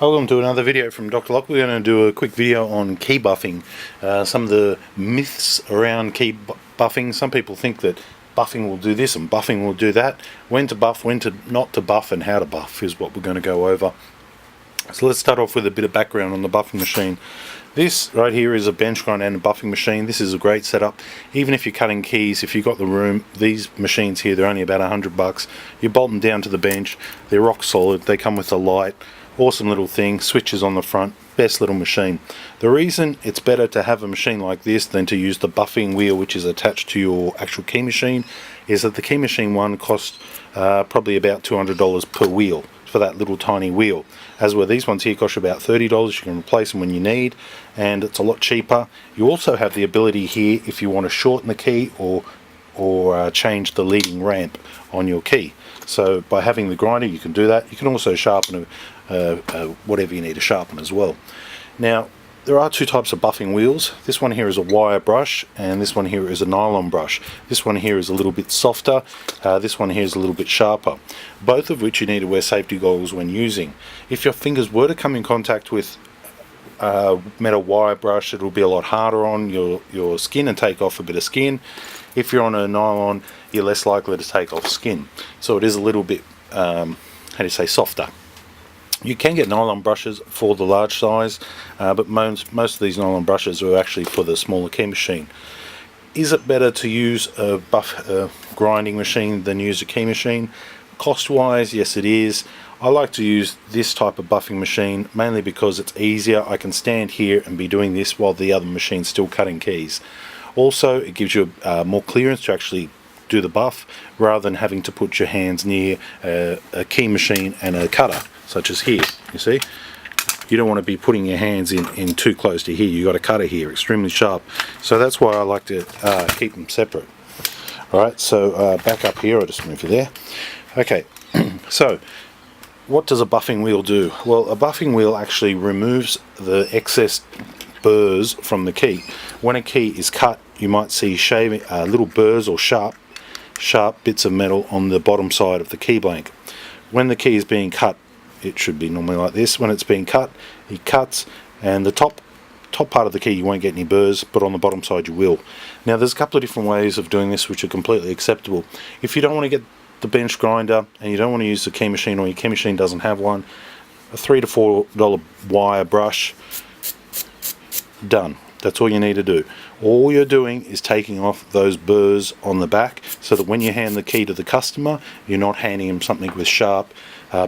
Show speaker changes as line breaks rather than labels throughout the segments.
Welcome to another video from Dr. Lock. We're going to do a quick video on key buffing. Some of the myths around key buffing. Some people think that buffing will do this and buffing will do that. When to buff, when to not to buff, and how to buff is what we're going to go over. So let's start off with a bit of background on the buffing machine. This right here is a bench grind and a buffing machine. This is a great setup. Even if you're cutting keys, if you've got the room, these machines here, they're only about $100. You bolt them down to the bench. They're rock solid. They come with a light. Awesome little thing, switches on the front, best little machine. The reason it's better to have a machine like this than to use the buffing wheel which is attached to your actual key machine is that the key machine one costs probably about $200 per wheel for that little tiny wheel. As where these ones here cost you about $30, you can replace them when you need, and it's a lot cheaper. You also have the ability here if you want to shorten the key or change the leading ramp on your key. So by having the grinder you can do that. You can also sharpen whatever you need to sharpen as well. Now there are two types of buffing wheels. This one here is a wire brush and this one here is a nylon brush. This one here is a little bit softer, this one here is a little bit sharper. Both of which you need to wear safety goggles when using. If your fingers were to come in contact with metal wire brush, it will be a lot harder on your skin and take off a bit of skin. If you're on a nylon, you're less likely to take off skin. So it is a little bit, softer. You can get nylon brushes for the large size, but most of these nylon brushes are actually for the smaller key machine. Is it better to use a grinding machine than use a key machine? Cost wise, yes it is. I like to use this type of buffing machine mainly because it's easier. I can stand here and be doing this while the other machine's still cutting keys. Also, it gives you more clearance to actually do the buff rather than having to put your hands near a key machine and a cutter, such as here. You see, you don't want to be putting your hands in too close to here. You got a cutter here, extremely sharp. So that's why I like to keep them separate. All right, so back up here. I'll just move you there. Okay, so what does a buffing wheel do? Well, a buffing wheel actually removes the excess burrs from the key. When a key is cut, you might see shaving little burrs or sharp bits of metal on the bottom side of the key blank. When the key is being cut, it should be normally like this. When it's being cut, it cuts, and the top part of the key you won't get any burrs, but on the bottom side you will. Now there's a couple of different ways of doing this which are completely acceptable. If you don't want to get the bench grinder and you don't want to use the key machine, or your key machine doesn't have one, a $3 to $4 wire brush, done. That's all you need to do. All you're doing is taking off those burrs on the back so that when you hand the key to the customer, you're not handing them something with sharp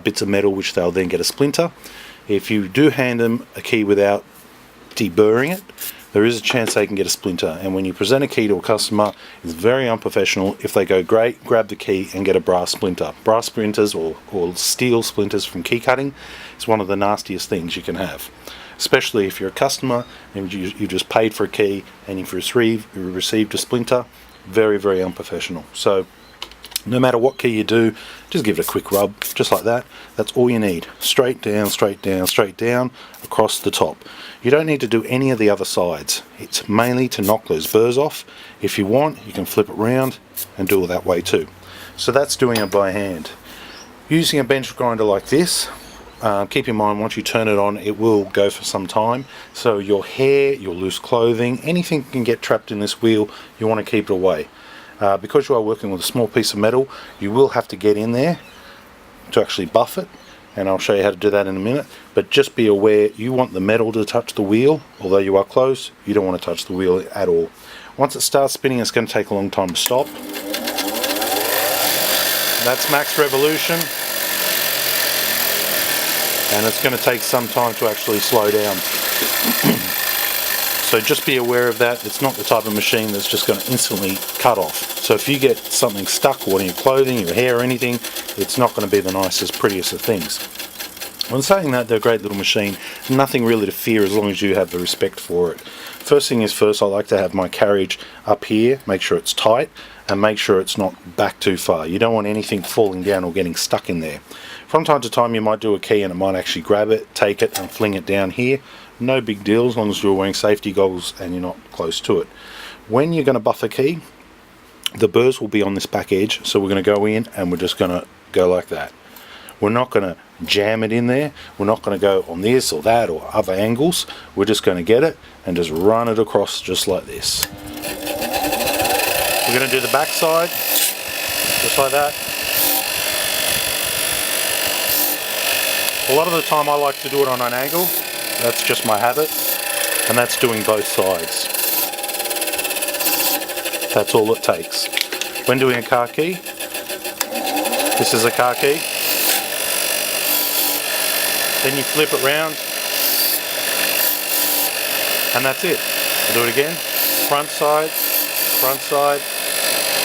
bits of metal which they'll then get a splinter. If you do hand them a key without deburring it, there is a chance they can get a splinter. And when you present a key to a customer, it's very unprofessional if they go, great, grab the key and get a brass splinter. Brass splinters or steel splinters from key cutting is one of the nastiest things you can have. Especially if you're a customer and you just paid for a key and you've received a splinter. Very, very unprofessional. So no matter what key you do, just give it a quick rub, just like that. That's all you need. Straight down, straight down, straight down, across the top. You don't need to do any of the other sides. It's mainly to knock those burrs off. If you want, you can flip it around and do it that way too. So that's doing it by hand. Using a bench grinder like this, keep in mind once you turn it on it will go for some time, so your hair, your loose clothing, anything can get trapped in this wheel. You want to keep it away. Because you are working with a small piece of metal, you will have to get in there to actually buff it, and I'll show you how to do that in a minute. But just be aware, you want the metal to touch the wheel. Although you are close, you don't want to touch the wheel at all. Once it starts spinning, it's going to take a long time to stop. That's max revolution, and it's going to take some time to actually slow down. So just be aware of that. It's not the type of machine that's just going to instantly cut off. So if you get something stuck on your clothing, your hair or anything, it's not going to be the nicest, prettiest of things. When saying that, they're a great little machine. Nothing really to fear as long as you have the respect for it. First thing is first, I like to have my carriage up here, make sure it's tight, and make sure it's not back too far. You don't want anything falling down or getting stuck in there. From time to time you might do a key and it might actually grab it, take it and fling it down here. No big deal as long as you're wearing safety goggles and you're not close to it. When you're going to buff a key, the burrs will be on this back edge, so we're going to go in and we're just going to go like that. We're not going to jam it in there. We're not going to go on this or that or other angles. We're just going to get it and just run it across just like this. We're going to do the back side just like that. A lot of the time I like to do it on an angle. That's just my habit, and that's doing both sides. That's all it takes. When doing a car key, this is a car key. Then you flip it round, and that's it. I'll do it again. Front side,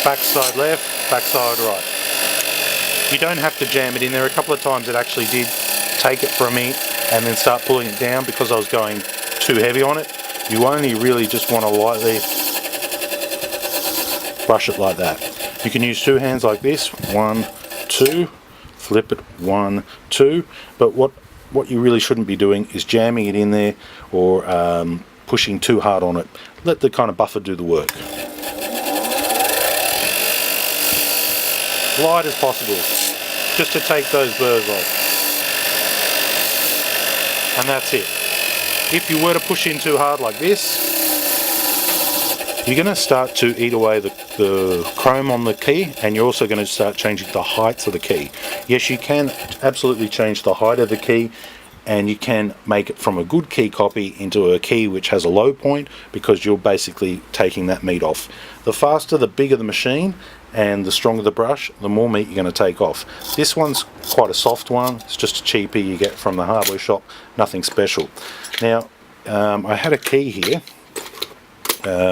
back side left, back side right. You don't have to jam it in there. A couple of times it actually did take it from me and then start pulling it down because I was going too heavy on it. You only really just want to lightly brush it like that. You can use two hands like this, 1, 2, flip it, 1, 2, but what you really shouldn't be doing is jamming it in there or pushing too hard on it. Let the kind of buffer do the work. Light as possible, just to take those burrs off. And that's it. If you were to push in too hard like this, you're going to start to eat away the chrome on the key, and you're also going to start changing the heights of the key. Yes, you can absolutely change the height of the key, and you can make it from a good key copy into a key which has a low point, because you're basically taking that meat off. The faster, the bigger the machine, and the stronger the brush, the more meat you're going to take off. This one's quite a soft one. It's just a cheapie you get from the hardware shop, nothing special. Now, I had a key here,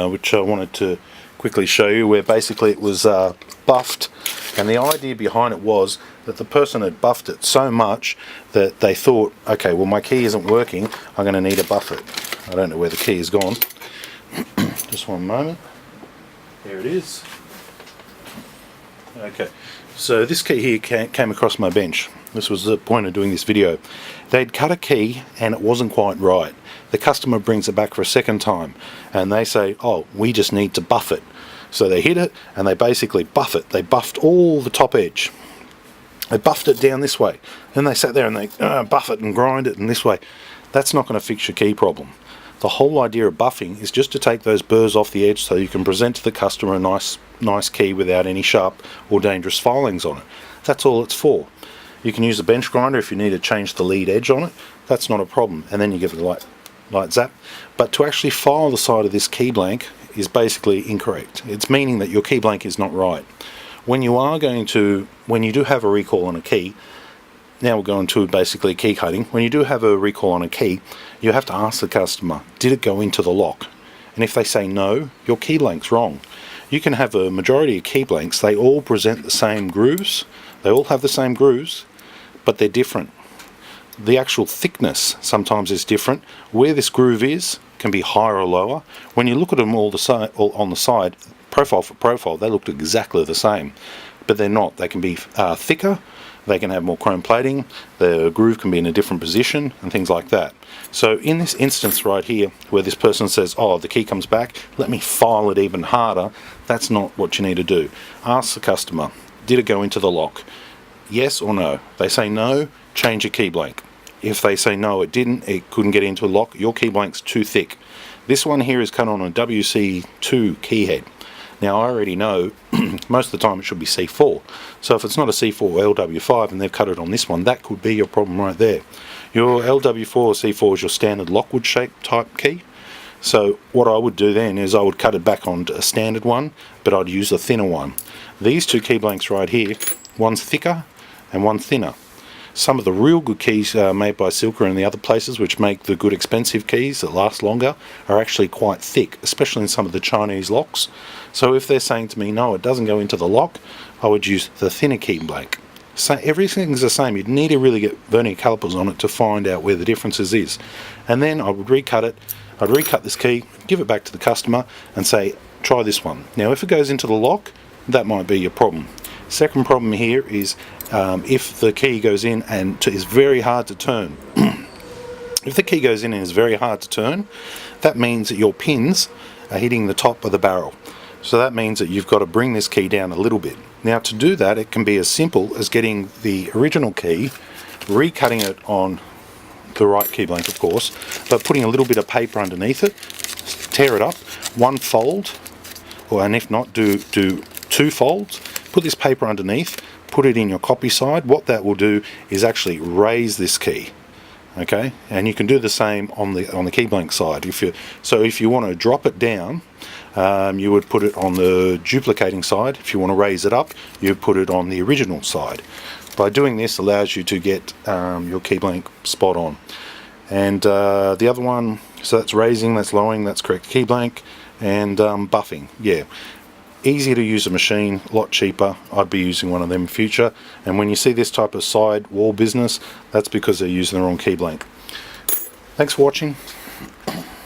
which I wanted to quickly show you, where basically it was buffed, and the idea behind it was that the person had buffed it so much that they thought, okay, well, my key isn't working, I'm going to need to buff it. I don't know where the key is gone. Just one moment. There it is. Okay, so this key here came across my bench. This was the point of doing this video. They'd cut a key and it wasn't quite right. The customer brings it back for a second time and they say, oh, we just need to buff it. So they hit it and they basically buff it. They buffed all the top edge. They buffed it down this way. Then they sat there and they buff it and grind it in this way. That's not going to fix your key problem. The whole idea of buffing is just to take those burrs off the edge so you can present to the customer a nice key without any sharp or dangerous filings on it. That's all it's for. You can use a bench grinder if you need to change the lead edge on it. That's not a problem. And then you give it a light zap. But to actually file the side of this key blank is basically incorrect. It's meaning that your key blank is not right. When you do have a recall on a key, now we're going to basically key cutting. When you do have a recall on a key, you have to ask the customer, did it go into the lock? And if they say no, your key blank's wrong. You can have a majority of key blanks, they all present the same grooves, they all have the same grooves, but they're different. The actual thickness sometimes is different. Where this groove is can be higher or lower. When you look at them all on the side, profile for profile, they look exactly the same, but they're not. They can be thicker, they can have more chrome plating, the groove can be in a different position and things like that. So in this instance right here, where this person says, oh, the key comes back, let me file it even harder, that's not what you need to do. Ask the customer, did it go into the lock? Yes or no? They say no, change your key blank. If they say no, it didn't, it couldn't get into a lock, your key blank's too thick. This one here is cut on a WC2 key head. Now I already know most of the time it should be C4. So if it's not a C4 or LW5 and they've cut it on this one, that could be your problem right there. Your LW4 or C4 is your standard Lockwood shape type key. So what I would do then is I would cut it back onto a standard one, but I'd use a thinner one. These two key blanks right here, one's thicker and one thinner. Some of the real good keys made by Silka and the other places which make the good expensive keys that last longer are actually quite thick, especially in some of the Chinese locks. So if they're saying to me, no, it doesn't go into the lock, I would use the thinner key blank. So everything's the same. You'd need to really get vernier calipers on it to find out where the differences is. And then I would recut it. I'd recut this key, give it back to the customer and say, try this one. Now if it goes into the lock, that might be your problem. Second problem here is if the key goes in and is very hard to turn. If the key goes in and is very hard to turn, that means that your pins are hitting the top of the barrel. So that means that you've got to bring this key down a little bit. Now to do that, it can be as simple as getting the original key, recutting it on the right key blank of course, but putting a little bit of paper underneath it, tear it up, one fold, and if not, do two folds, put this paper underneath, put it in your copy side. What that will do is actually raise this key. Okay, and you can do the same on the key blank side. If you want to drop it down, you would put it on the duplicating side. If you want to raise it up, you put it on the original side. By doing this allows you to get your key blank spot on. And the other one, so that's raising, that's lowering, that's correct key blank, and buffing. Yeah, easier to use a machine, a lot cheaper. I'd be using one of them in future. And when you see this type of side wall business, that's because they're using the wrong key blank. Thanks for watching.